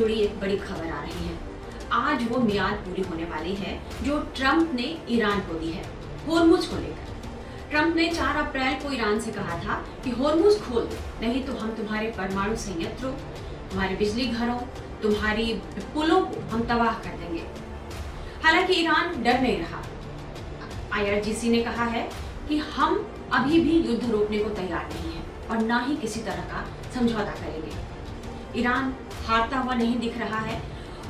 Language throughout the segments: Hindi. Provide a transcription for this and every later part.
जुड़ी एक बड़ी खबर आ रही है। आज वो मियाद पूरी होने वाली है जो ट्रंप ने ईरान को दी है होर्मुज को लेकर। ट्रंप ने 4 अप्रैल को ईरान से कहा था कि होर्मुज खोल दो, नहीं तो हम तुम्हारे परमाणु संयंत्रों, तुम्हारे बिजली घरों, तुम्हारी पुलों को हम तबाह कर देंगे। हालांकि ईरान डर नहीं रहा। IRGC ने कहा है कि हम अभी भी युद्ध रोकने को तैयार नहीं है और ना ही किसी तरह का समझौता करेंगे। ईरान हारता हुआ नहीं दिख रहा है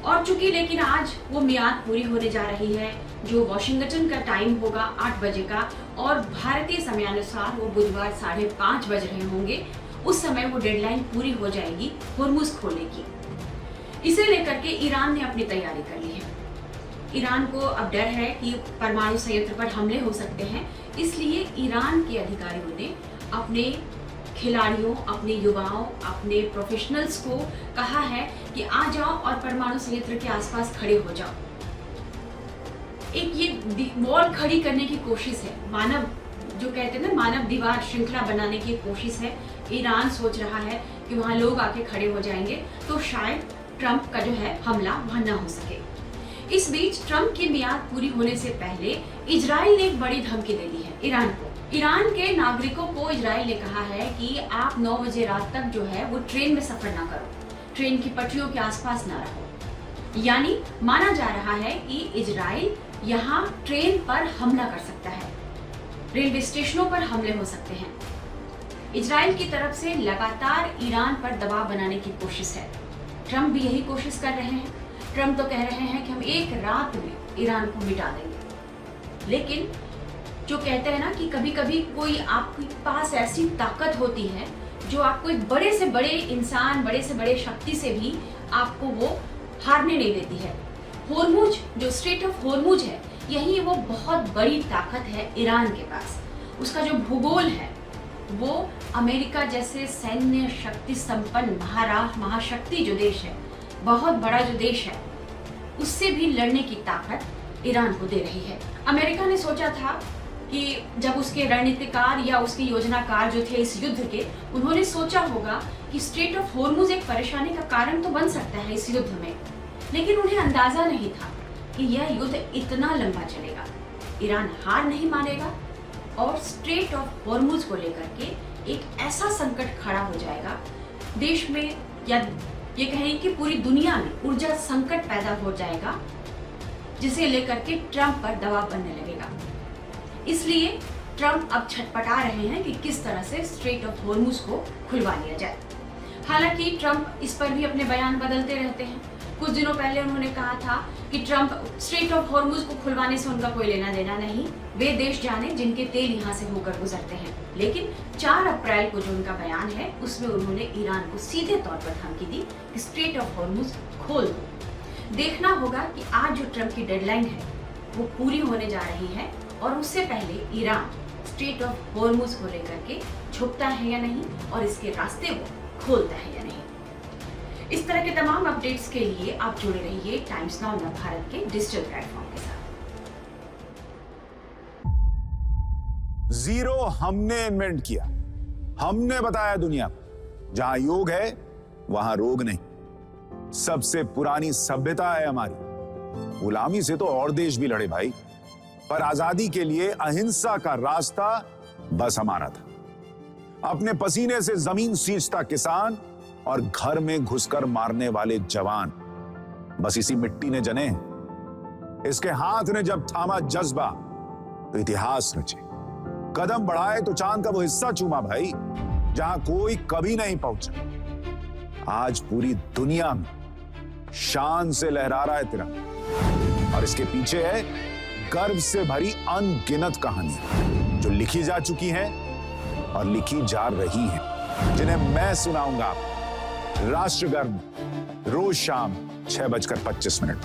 और चूंकि लेकिन आज वो मियाद पूरी होने जा रही है जो वॉशिंगटन का टाइम होगा 8 बजे का और भारतीय समयानुसार वो बुधवार 5:30 बज रहे होंगे, उस समय वो डेडलाइन पूरी हो जाएगी होर्मुज खोलने की। इसे लेकर के ईरान ने अपनी तैयारी कर ली है। ईरान को अब डर है कि परमाणु संयंत्र पर हमले हो सकते हैं, इसलिए ईरान के अधिकारियों ने अपने खिलाड़ियों, अपने युवाओं, अपने प्रोफेशनल्स को कहा है कि आ जाओ और परमाणु संयंत्र के आसपास खड़े हो जाओ। एक ये वॉल खड़ी करने की कोशिश है, मानव जो कहते हैं ना, मानव दीवार श्रृंखला बनाने की कोशिश है। ईरान सोच रहा है कि वहां लोग आके खड़े हो जाएंगे तो शायद ट्रंप का जो है हमला वहां ना हो सके। इस बीच ट्रंप की मियाद पूरी होने से पहले इजराइल ने एक बड़ी धमकी दे दी है ईरान को। ईरान के नागरिकों को इजराइल ने कहा है कि आप 9 बजे रात तक जो है वो ट्रेन में सफर ना करो, ट्रेन की पटरियों के आसपास ना रहो। यानी माना जा रहा है कि इजराइल यहाँ ट्रेन पर हमला कर सकता है, रेलवे स्टेशनों पर हमले हो सकते हैं। इजराइल की तरफ से लगातार ईरान पर दबाव बनाने की कोशिश है। ट्रंप भी यही कोशिश कर रहे हैं। ट्रंप तो कह रहे हैं कि हम एक रात में ईरान को मिटा देंगे, लेकिन जो कहते हैं ना कि कभी कभी कोई आपके पास ऐसी ताकत होती है जो आपको एक बड़े से बड़े इंसान, बड़े से बड़े शक्ति से भी आपको वो हारने नहीं देती है। होर्मुज, जो स्ट्रेट ऑफ होर्मुज है, यही वो बहुत बड़ी ताकत है ईरान के पास। उसका जो भूगोल है वो अमेरिका जैसे सैन्य शक्ति संपन्न महाशक्ति जो देश है, बहुत बड़ा जो देश है, उससे भी लड़ने की ताकत ईरान को दे रही है। अमेरिका ने सोचा था कि जब उसके रणनीतिकार या उसके योजनाकार जो थे इस युद्ध के, उन्होंने सोचा होगा कि स्ट्रेट ऑफ होर्मुज एक परेशानी का कारण तो बन सकता है इस युद्ध में, लेकिन उन्हें अंदाजा नहीं था कि यह युद्ध इतना लंबा चलेगा। ईरान हार नहीं मानेगा और स्ट्रेट ऑफ होर्मुज को लेकर के एक ऐसा संकट खड़ा हो जाएगा देश में, या ये कहें कि पूरी दुनिया में ऊर्जा संकट पैदा हो जाएगा, जिसे लेकर के ट्रंप पर दबाव बनने लगेगा। इसलिए ट्रंप अब छटपटा रहे हैं कि किस तरह से स्ट्रेट ऑफ होर्मुज को खुलवा लिया जाए। हालांकि ट्रंप इस पर भी अपने बयान बदलते रहते हैं। कुछ दिनों पहले उन्होंने कहा था कि ट्रंप स्ट्रेट ऑफ होर्मुज को खुलवाने से उनका कोई लेना देना नहीं, वे देश जाने जिनके तेल यहाँ से होकर गुजरते हैं। लेकिन 4 अप्रैल को जो उनका बयान है उसमें उन्होंने ईरान को सीधे तौर पर धमकी दी कि स्ट्रेट ऑफ होर्मुज खोल दो। देखना होगा कि आज जो ट्रंप की डेडलाइन है वो पूरी होने जा रही है और उससे पहले ईरान स्ट्रेट ऑफ होर्मुज को लेकर के झुकता है या नहीं और इसके रास्ते वो खोलता है या नहीं। इस तरह के तमाम अपडेट्स के लिए आप जुड़े रहिए टाइम्स नाउ भारत के डिजिटल प्लेटफॉर्म के साथ। जीरो हमने इन्वेंट किया, हमने बताया दुनिया को, जहां योग है वहां रोग नहीं। सबसे पुरानी सभ्यता है हमारी। गुलामी से तो और देश भी लड़े भाई, पर आजादी के लिए अहिंसा का रास्ता बस हमारा था। अपने पसीने से जमीन सींचता किसान और घर में घुसकर मारने वाले जवान, बस इसी मिट्टी ने जने। इसके हाथ ने जब थामा जज्बा तो इतिहास रचे। कदम बढ़ाए तो चांद का वो हिस्सा चूमा भाई जहां कोई कभी नहीं पहुंचा। आज पूरी दुनिया में शान से लहरा रहा है तिरंगा और इसके पीछे है गर्व से भरी अनगिनत कहानियां जो लिखी जा चुकी हैं और लिखी जा रही हैं, जिन्हें मैं सुनाऊंगा आपको राष्ट्रगर्व रोज शाम 6:25 पर।